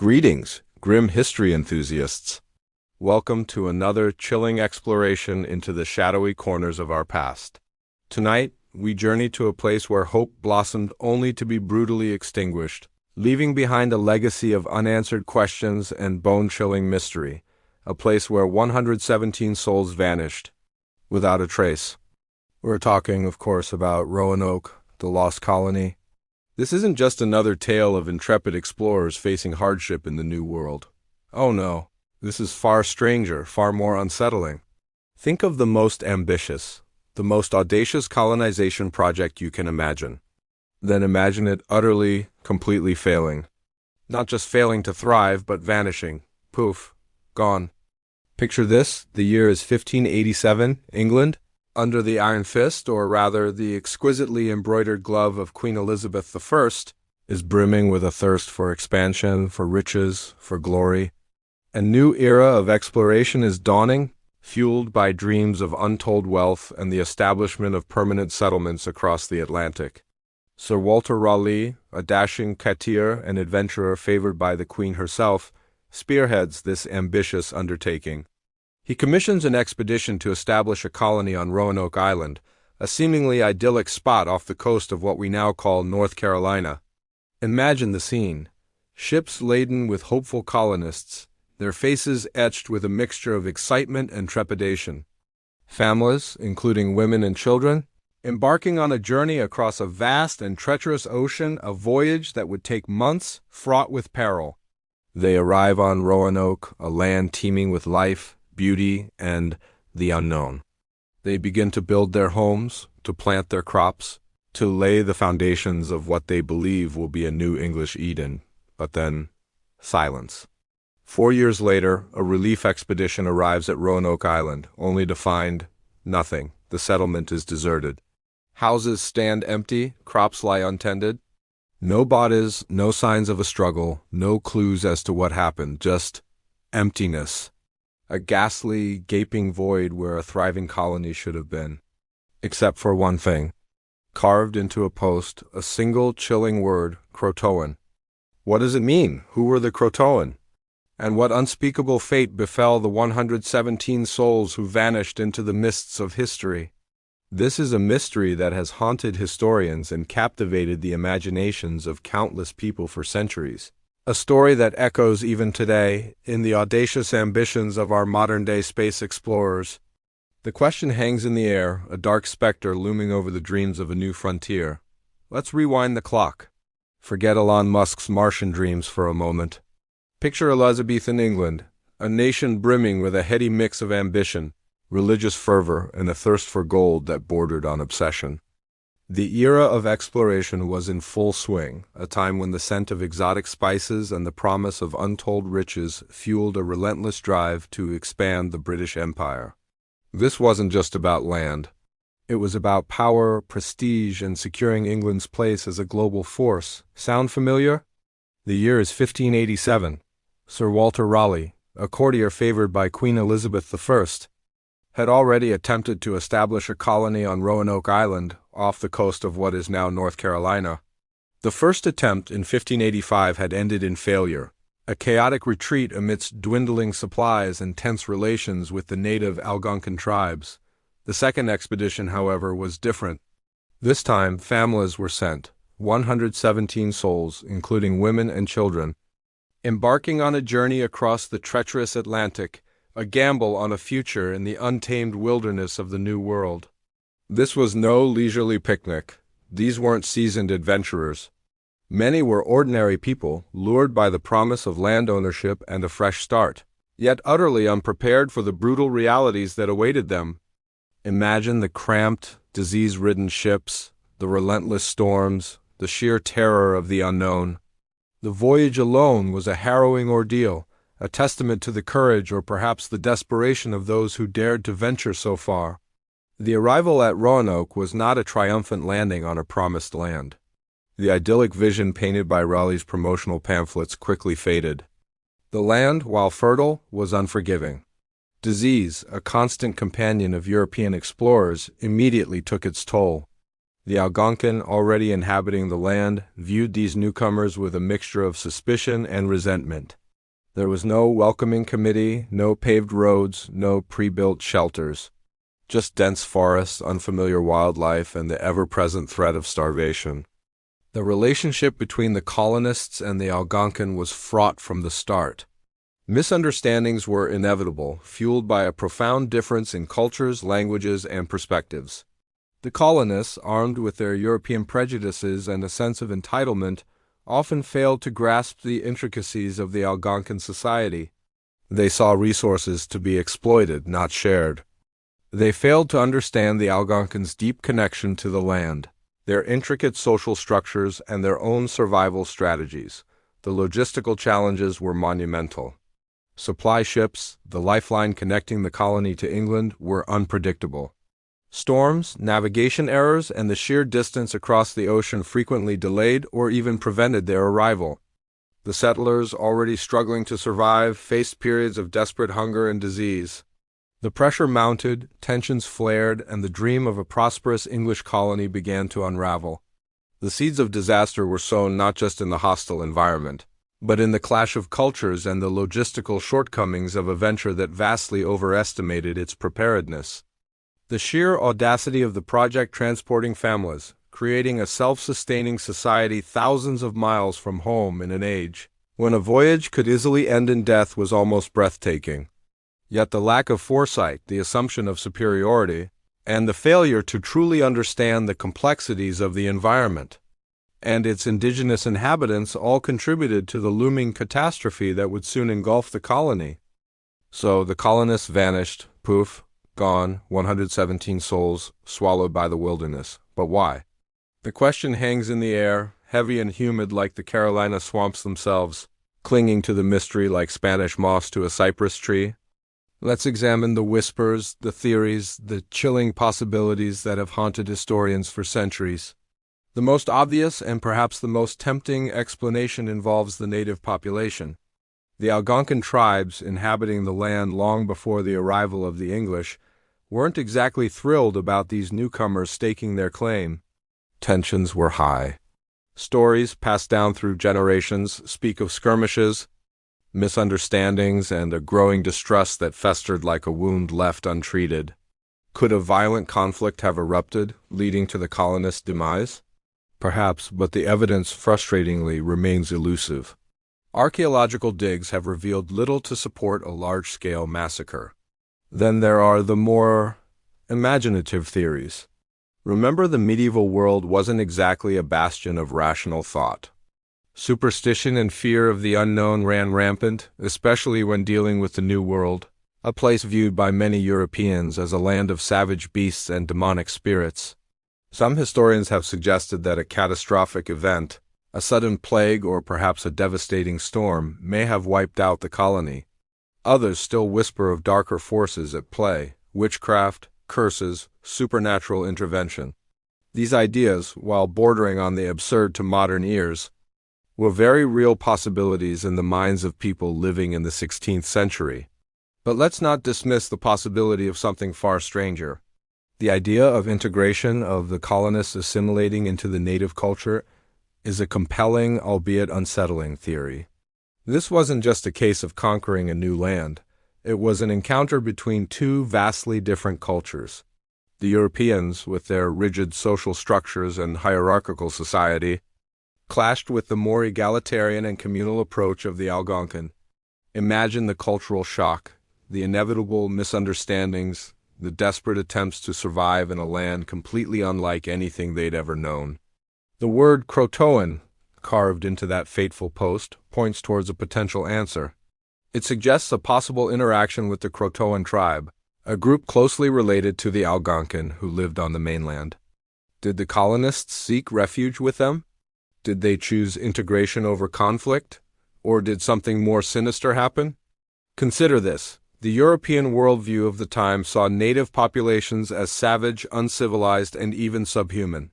Greetings, Grim History enthusiasts. Welcome to another chilling exploration into the shadowy corners of our past. Tonight, we journey to a place where hope blossomed only to be brutally extinguished, leaving behind a legacy of unanswered questions and bone-chilling mystery, a place where 117 souls vanished, without a trace. We're talking, of course, about Roanoke, the lost colony. This isn't just another tale of intrepid explorers facing hardship in the New World. Oh no, this is far stranger, far more unsettling. Think of the most ambitious, the most audacious colonization project you can imagine. Then imagine it utterly, completely failing. Not just failing to thrive, but vanishing. Poof. Gone. Picture this, the year is 1587, England. Under the iron fist, or rather the exquisitely embroidered glove of Queen Elizabeth I, is brimming with a thirst for expansion, for riches, for glory. A new era of exploration is dawning, fueled by dreams of untold wealth and the establishment of permanent settlements across the Atlantic. Sir Walter Raleigh, a dashing courtier and adventurer favored by the Queen herself, spearheads this ambitious undertaking. He commissions an expedition to establish a colony on Roanoke Island, a seemingly idyllic spot off the coast of what we now call North Carolina. Imagine the scene. Ships laden with hopeful colonists, their faces etched with a mixture of excitement and trepidation. Families, including women and children, embarking on a journey across a vast and treacherous ocean, a voyage that would take months, fraught with peril. They arrive on Roanoke, a land teeming with life, beauty, and the unknown. They begin to build their homes, to plant their crops, to lay the foundations of what they believe will be a new English Eden. But then, silence. 4 years later, a relief expedition arrives at Roanoke Island, only to find nothing. The settlement is deserted. Houses stand empty, crops lie untended. No bodies, no signs of a struggle, no clues as to what happened, just emptiness. A ghastly, gaping void where a thriving colony should have been. Except for one thing. Carved into a post, a single chilling word, Croatoan. What does it mean? Who were the Croatoan? And what unspeakable fate befell the 117 souls who vanished into the mists of history? This is a mystery that has haunted historians and captivated the imaginations of countless people for centuries. A story that echoes even today in the audacious ambitions of our modern-day space explorers. The question hangs in the air, a dark specter looming over the dreams of a new frontier. Let's rewind the clock. Forget Elon Musk's Martian dreams for a moment. Picture Elizabethan England, a nation brimming with a heady mix of ambition, religious fervor, and a thirst for gold that bordered on obsession. The era of exploration was in full swing, a time when the scent of exotic spices and the promise of untold riches fueled a relentless drive to expand the British Empire. This wasn't just about land. It was about power, prestige, and securing England's place as a global force. Sound familiar? The year is 1587. Sir Walter Raleigh, a courtier favored by Queen Elizabeth I, had already attempted to establish a colony on Roanoke Island, off the coast of what is now North Carolina. The first attempt in 1585 had ended in failure, a chaotic retreat amidst dwindling supplies and tense relations with the native Algonquin tribes. The second expedition, however, was different. This time, families were sent, 117 souls, including women and children, embarking on a journey across the treacherous Atlantic, a gamble on a future in the untamed wilderness of the New World. This was no leisurely picnic. These weren't seasoned adventurers. Many were ordinary people, lured by the promise of land ownership and a fresh start, yet utterly unprepared for the brutal realities that awaited them. Imagine the cramped, disease-ridden ships, the relentless storms, the sheer terror of the unknown. The voyage alone was a harrowing ordeal, a testament to the courage or perhaps the desperation of those who dared to venture so far. The arrival at Roanoke was not a triumphant landing on a promised land. The idyllic vision painted by Raleigh's promotional pamphlets quickly faded. The land, while fertile, was unforgiving. Disease, a constant companion of European explorers, immediately took its toll. The Algonquin, already inhabiting the land, viewed these newcomers with a mixture of suspicion and resentment. There was no welcoming committee, no paved roads, no pre-built shelters. Just dense forests, unfamiliar wildlife, and the ever-present threat of starvation. The relationship between the colonists and the Algonquin was fraught from the start. Misunderstandings were inevitable, fueled by a profound difference in cultures, languages, and perspectives. The colonists, armed with their European prejudices and a sense of entitlement, often failed to grasp the intricacies of the Algonquin society. They saw resources to be exploited, not shared. They failed to understand the Algonquins' deep connection to the land, their intricate social structures, and their own survival strategies. The logistical challenges were monumental. Supply ships, the lifeline connecting the colony to England, were unpredictable. Storms, navigation errors, and the sheer distance across the ocean frequently delayed or even prevented their arrival. The settlers, already struggling to survive, faced periods of desperate hunger and disease. The pressure mounted, tensions flared, and the dream of a prosperous English colony began to unravel. The seeds of disaster were sown not just in the hostile environment, but in the clash of cultures and the logistical shortcomings of a venture that vastly overestimated its preparedness. The sheer audacity of the project transporting families, creating a self-sustaining society thousands of miles from home in an age when a voyage could easily end in death, was almost breathtaking. Yet the lack of foresight, the assumption of superiority, and the failure to truly understand the complexities of the environment and its indigenous inhabitants all contributed to the looming catastrophe that would soon engulf the colony. So the colonists vanished, poof, gone, 117 souls swallowed by the wilderness. But why? The question hangs in the air, heavy and humid like the Carolina swamps themselves, clinging to the mystery like Spanish moss to a cypress tree. Let's examine the whispers, the theories, the chilling possibilities that have haunted historians for centuries. The most obvious and perhaps the most tempting explanation involves the native population. The Algonquin tribes, inhabiting the land long before the arrival of the English, weren't exactly thrilled about these newcomers staking their claim. Tensions were high. Stories, passed down through generations, speak of skirmishes, misunderstandings, and a growing distrust that festered like a wound left untreated. Could a violent conflict have erupted, leading to the colonists' demise? Perhaps, but the evidence frustratingly remains elusive. Archaeological digs have revealed little to support a large-scale massacre. Then there are the more imaginative theories. Remember, the medieval world wasn't exactly a bastion of rational thought. Superstition and fear of the unknown ran rampant, especially when dealing with the New World, a place viewed by many Europeans as a land of savage beasts and demonic spirits. Some historians have suggested that a catastrophic event, a sudden plague or perhaps a devastating storm, may have wiped out the colony. Others still whisper of darker forces at play, witchcraft, curses, supernatural intervention. These ideas, while bordering on the absurd to modern ears, were very real possibilities in the minds of people living in the 16th century. But let's not dismiss the possibility of something far stranger. The idea of integration, of the colonists assimilating into the native culture, is a compelling, albeit unsettling, theory. This wasn't just a case of conquering a new land. It was an encounter between two vastly different cultures. The Europeans, with their rigid social structures and hierarchical society, clashed with the more egalitarian and communal approach of the Algonquin. Imagine the cultural shock, the inevitable misunderstandings, the desperate attempts to survive in a land completely unlike anything they'd ever known. The word Croatoan, carved into that fateful post, points towards a potential answer. It suggests a possible interaction with the Croatoan tribe, a group closely related to the Algonquin who lived on the mainland. Did the colonists seek refuge with them? Did they choose integration over conflict? Or did something more sinister happen? Consider this. The European worldview of the time saw native populations as savage, uncivilized, and even subhuman.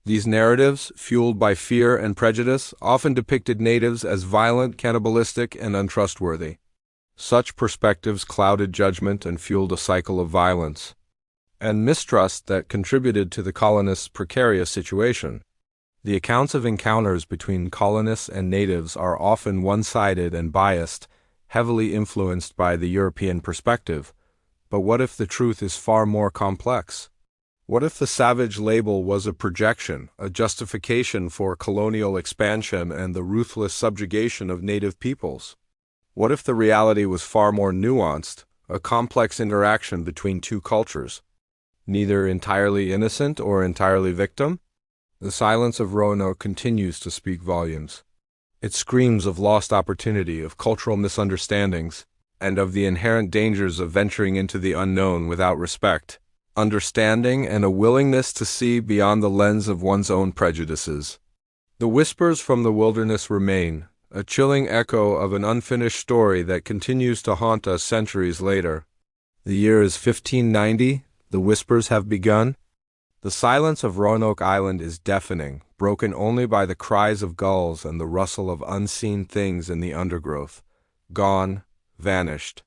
These narratives, fueled by fear and prejudice, often depicted natives as violent, cannibalistic, and untrustworthy. Such perspectives clouded judgment and fueled a cycle of violence. and mistrust that contributed to the colonists' precarious situation. The accounts of encounters between colonists and natives are often one-sided and biased, heavily influenced by the European perspective. But what if the truth is far more complex? What if the savage label was a projection, a justification for colonial expansion and the ruthless subjugation of native peoples? What if the reality was far more nuanced, a complex interaction between two cultures, neither entirely innocent or entirely victim? The silence of Roanoke continues to speak volumes. It screams of lost opportunity, of cultural misunderstandings, and of the inherent dangers of venturing into the unknown without respect, understanding, and a willingness to see beyond the lens of one's own prejudices. The whispers from the wilderness remain, a chilling echo of an unfinished story that continues to haunt us centuries later. The year is 1590, the whispers have begun. The silence of Roanoke Island is deafening, broken only by the cries of gulls and the rustle of unseen things in the undergrowth. Gone, vanished,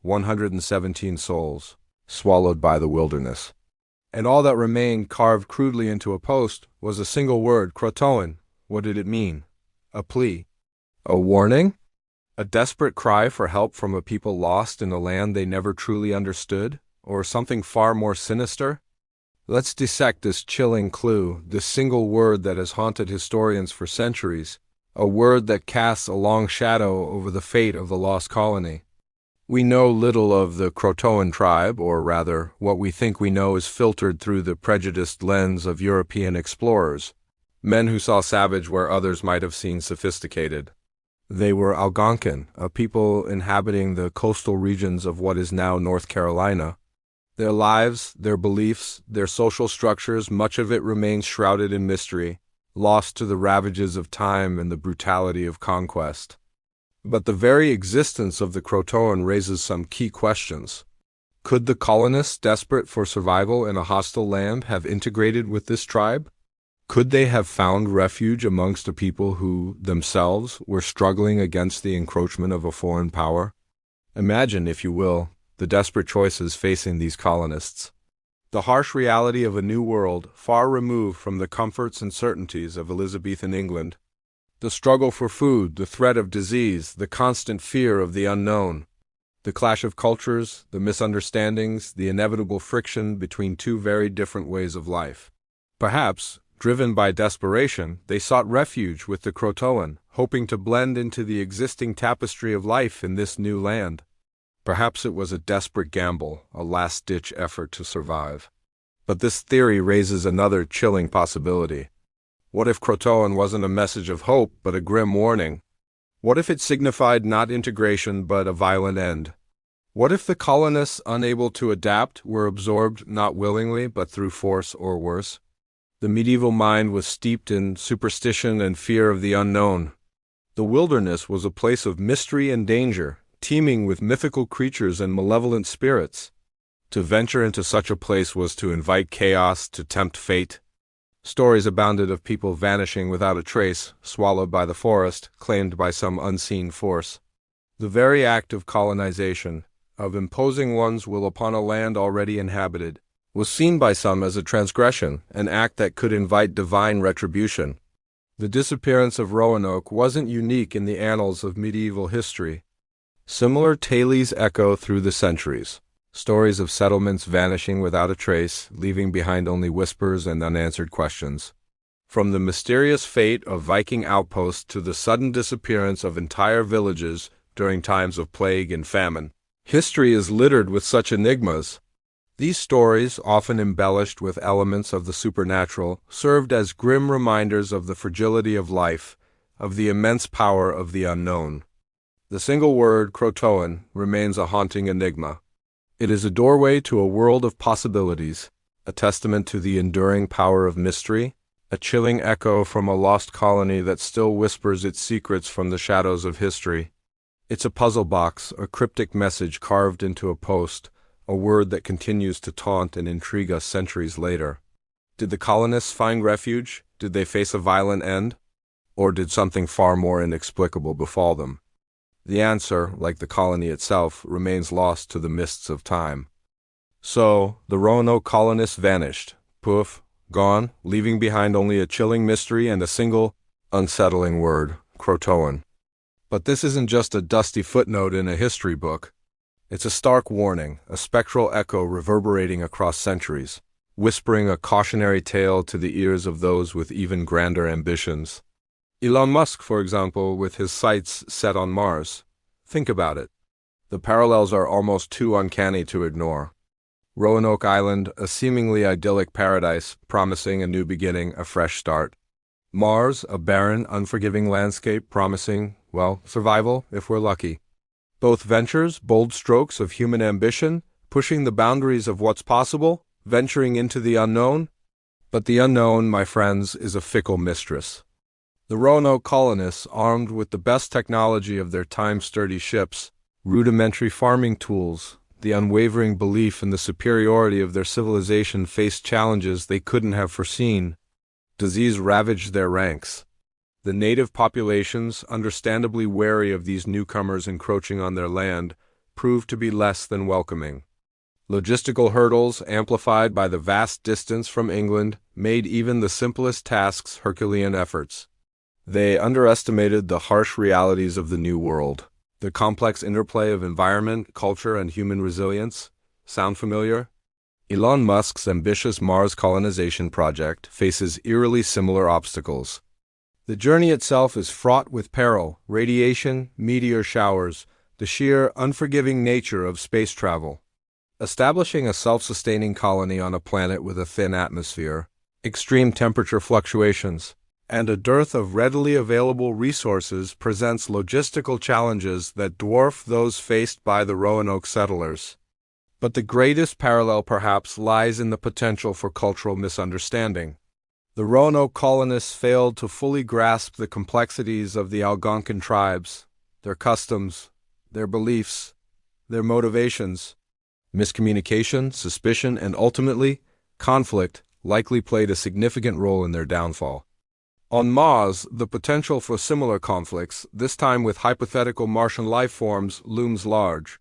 117 souls, swallowed by the wilderness. And all that remained, carved crudely into a post, was a single word, Croatoan. What did it mean? A plea? A warning? A desperate cry for help from a people lost in a land they never truly understood? Or something far more sinister? Let's dissect this chilling clue, this single word that has haunted historians for centuries, a word that casts a long shadow over the fate of the lost colony. We know little of the Croatoan tribe, or rather, what we think we know is filtered through the prejudiced lens of European explorers, men who saw savage where others might have seen sophisticated. They were Algonquin, a people inhabiting the coastal regions of what is now North Carolina. Their lives, their beliefs, their social structures, much of it remains shrouded in mystery, lost to the ravages of time and the brutality of conquest. But the very existence of the Croatoan raises some key questions. Could the colonists, desperate for survival in a hostile land, have integrated with this tribe? Could they have found refuge amongst a people who, themselves, were struggling against the encroachment of a foreign power? Imagine, if you will, the desperate choices facing these colonists. The harsh reality of a new world, far removed from the comforts and certainties of Elizabethan England. The struggle for food, the threat of disease, the constant fear of the unknown. The clash of cultures, the misunderstandings, the inevitable friction between two very different ways of life. Perhaps, driven by desperation, they sought refuge with the Croatoan, hoping to blend into the existing tapestry of life in this new land. Perhaps it was a desperate gamble, a last-ditch effort to survive. But this theory raises another chilling possibility. What if Croatoan wasn't a message of hope, but a grim warning? What if it signified not integration, but a violent end? What if the colonists, unable to adapt, were absorbed not willingly, but through force or worse? The medieval mind was steeped in superstition and fear of the unknown. The wilderness was a place of mystery and danger, teeming with mythical creatures and malevolent spirits. To venture into such a place was to invite chaos, to tempt fate. Stories abounded of people vanishing without a trace, swallowed by the forest, claimed by some unseen force. The very act of colonization, of imposing one's will upon a land already inhabited, was seen by some as a transgression, an act that could invite divine retribution. The disappearance of Roanoke wasn't unique in the annals of medieval history. Similar tales echo through the centuries, stories of settlements vanishing without a trace, leaving behind only whispers and unanswered questions. From the mysterious fate of Viking outposts to the sudden disappearance of entire villages during times of plague and famine, history is littered with such enigmas. These stories, often embellished with elements of the supernatural, served as grim reminders of the fragility of life, of the immense power of the unknown. The single word, Croatoan, remains a haunting enigma. It is a doorway to a world of possibilities, a testament to the enduring power of mystery, a chilling echo from a lost colony that still whispers its secrets from the shadows of history. It's a puzzle box, a cryptic message carved into a post, a word that continues to taunt and intrigue us centuries later. Did the colonists find refuge? Did they face a violent end? Or did something far more inexplicable befall them? The answer, like the colony itself, remains lost to the mists of time. So, the Roanoke colonists vanished. Poof, gone, leaving behind only a chilling mystery and a single, unsettling word, Croatoan. But this isn't just a dusty footnote in a history book. It's a stark warning, a spectral echo reverberating across centuries, whispering a cautionary tale to the ears of those with even grander ambitions. Elon Musk, for example, with his sights set on Mars. Think about it. The parallels are almost too uncanny to ignore. Roanoke Island, a seemingly idyllic paradise, promising a new beginning, a fresh start. Mars, a barren, unforgiving landscape promising, well, survival, if we're lucky. Both ventures, bold strokes of human ambition, pushing the boundaries of what's possible, venturing into the unknown. But the unknown, my friends, is a fickle mistress. The Roanoke colonists, armed with the best technology of their time-sturdy ships, rudimentary farming tools, the unwavering belief in the superiority of their civilization, faced challenges they couldn't have foreseen. Disease ravaged their ranks. The native populations, understandably wary of these newcomers encroaching on their land, proved to be less than welcoming. Logistical hurdles, amplified by the vast distance from England, made even the simplest tasks Herculean efforts. They underestimated the harsh realities of the New World. The complex interplay of environment, culture, and human resilience. Sound familiar? Elon Musk's ambitious Mars colonization project faces eerily similar obstacles. The journey itself is fraught with peril, radiation, meteor showers, the sheer, unforgiving nature of space travel. Establishing a self-sustaining colony on a planet with a thin atmosphere, extreme temperature fluctuations, and a dearth of readily available resources presents logistical challenges that dwarf those faced by the Roanoke settlers. But the greatest parallel perhaps lies in the potential for cultural misunderstanding. The Roanoke colonists failed to fully grasp the complexities of the Algonquin tribes, their customs, their beliefs, their motivations. Miscommunication, suspicion, and ultimately, conflict likely played a significant role in their downfall. On Mars, the potential for similar conflicts, this time with hypothetical Martian life forms, looms large.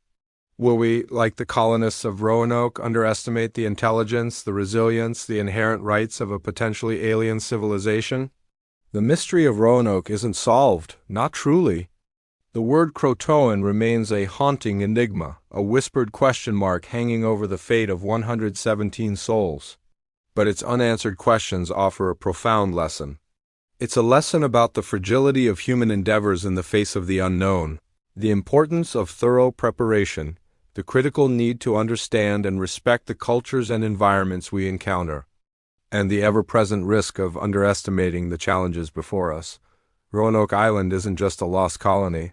Will we, like the colonists of Roanoke, underestimate the intelligence, the resilience, the inherent rights of a potentially alien civilization? The mystery of Roanoke isn't solved, not truly. The word Croatoan remains a haunting enigma, a whispered question mark hanging over the fate of 117 souls. But its unanswered questions offer a profound lesson. It's a lesson about the fragility of human endeavors in the face of the unknown, the importance of thorough preparation, the critical need to understand and respect the cultures and environments we encounter, and the ever-present risk of underestimating the challenges before us. Roanoke Island isn't just a lost colony.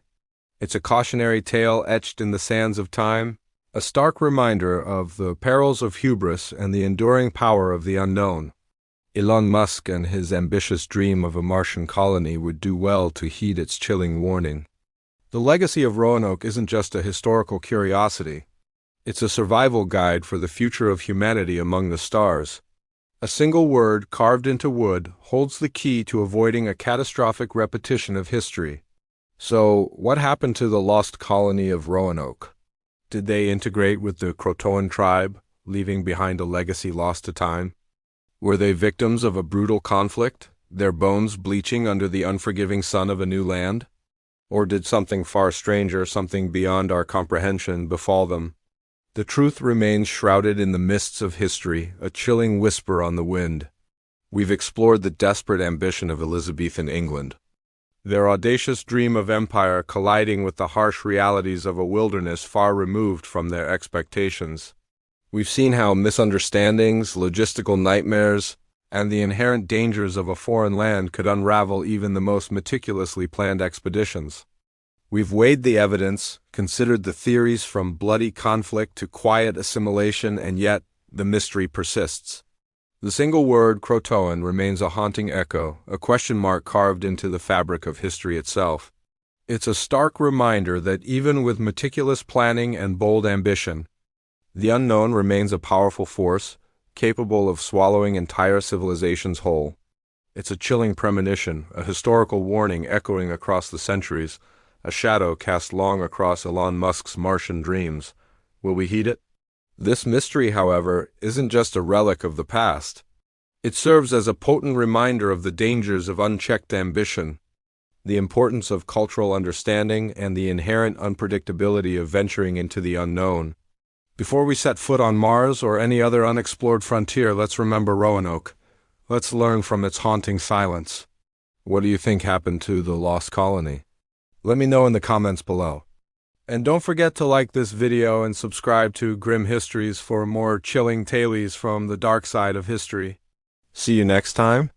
It's a cautionary tale etched in the sands of time, a stark reminder of the perils of hubris and the enduring power of the unknown. Elon Musk and his ambitious dream of a Martian colony would do well to heed its chilling warning. The legacy of Roanoke isn't just a historical curiosity. It's a survival guide for the future of humanity among the stars. A single word carved into wood holds the key to avoiding a catastrophic repetition of history. So, what happened to the lost colony of Roanoke? Did they integrate with the Croatoan tribe, leaving behind a legacy lost to time? Were they victims of a brutal conflict, their bones bleaching under the unforgiving sun of a new land? Or did something far stranger, something beyond our comprehension, befall them? The truth remains shrouded in the mists of history, a chilling whisper on the wind. We've explored the desperate ambition of Elizabethan England, their audacious dream of empire colliding with the harsh realities of a wilderness far removed from their expectations. We've seen how misunderstandings, logistical nightmares, and the inherent dangers of a foreign land could unravel even the most meticulously planned expeditions. We've weighed the evidence, considered the theories from bloody conflict to quiet assimilation, and yet the mystery persists. The single word, Croatoan, remains a haunting echo, a question mark carved into the fabric of history itself. It's a stark reminder that even with meticulous planning and bold ambition, the unknown remains a powerful force, capable of swallowing entire civilizations whole. It's a chilling premonition, a historical warning echoing across the centuries, a shadow cast long across Elon Musk's Martian dreams. Will we heed it? This mystery, however, isn't just a relic of the past. It serves as a potent reminder of the dangers of unchecked ambition, the importance of cultural understanding, and the inherent unpredictability of venturing into the unknown. Before we set foot on Mars or any other unexplored frontier, let's remember Roanoke. Let's learn from its haunting silence. What do you think happened to the lost colony? Let me know in the comments below. And don't forget to like this video and subscribe to Grim Histories for more chilling tales from the dark side of history. See you next time.